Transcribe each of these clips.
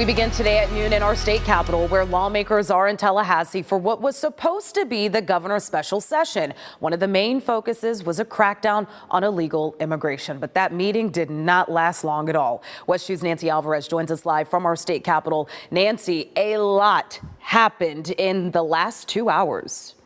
We begin today at noon in our state capitol, where lawmakers are in Tallahassee for what was supposed to be the governor's special session. One of the main focuses was a crackdown on illegal immigration, but that meeting did not last long at all. West 2's Nancy Alvarez joins us live from our state capitol. Nancy, a lot happened in the last 2 hours.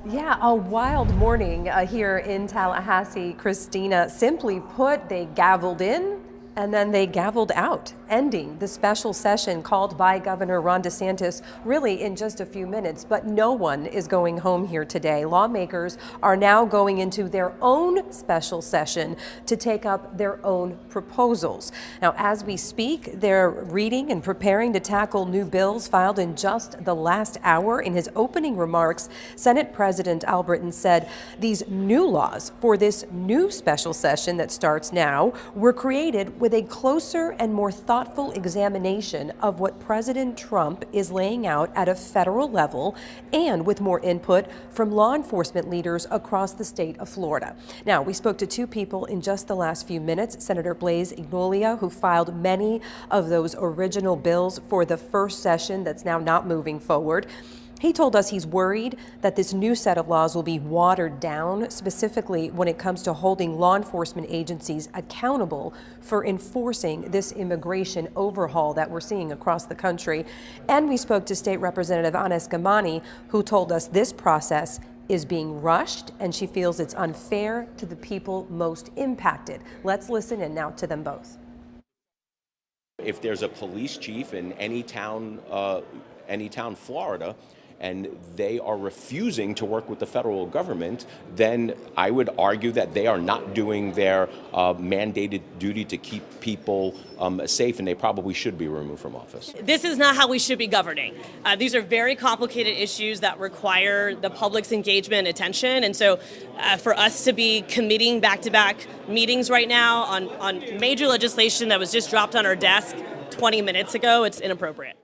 Yeah, a wild morning here in Tallahassee, Christina. Simply put, they gavelled in and then they gavelled out, ending the special session called by Governor Ron DeSantis really in just a few minutes. But no one is going home here today. Lawmakers are now going into their own special session to take up their own proposals. Now, as we speak, they're reading and preparing to tackle new bills filed in just the last hour. In his opening remarks, Senate President Al Britton said these new laws for this new special session that starts now were created with a closer and more thoughtful examination of what President Trump is laying out at a federal level and with more input from law enforcement leaders across the state of Florida. Now, we spoke to two people in just the last few minutes, Senator Blaise Ingoglia, who filed many of those original bills for the first session that's now not moving forward. He told us he's worried that this new set of laws will be watered down, specifically when it comes to holding law enforcement agencies accountable for enforcing this immigration overhaul that we're seeing across the country. And we spoke to State Representative Anes Gamani, who told us this process is being rushed and she feels it's unfair to the people most impacted. Let's listen in now to them both. If there's a police chief in any town, Florida, and they are refusing to work with the federal government, then I would argue that they are not doing their mandated duty to keep people safe, and they probably should be removed from office. This is not how we should be governing. These are very complicated issues that require the public's engagement and attention, and so for us to be committing back-to-back meetings right now on major legislation that was just dropped on our desk 20 minutes ago, it's inappropriate.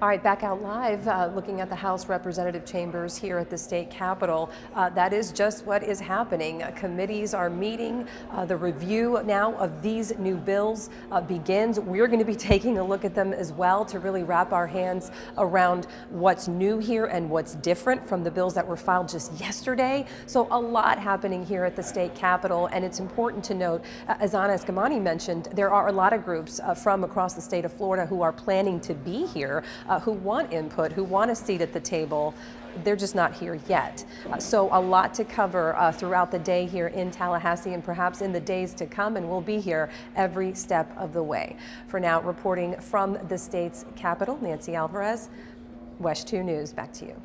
All right, back out live, looking at the House Representative Chambers here at the state capitol. That is just what is happening. Committees are meeting. The review now of these new bills begins. We're going to be taking a look at them as well to really wrap our hands around what's new here and what's different from the bills that were filed just yesterday. So a lot happening here at the state capitol, and it's important to note, as Anes Gamani mentioned, there are a lot of groups from across the state of Florida who are planning to be here. Who want input, who want a seat at the table. They're just not here yet. So a lot to cover throughout the day here in Tallahassee and perhaps in the days to come, and we'll be here every step of the way. For now, reporting from the state's capital, Nancy Alvarez, West 2 News, back to you.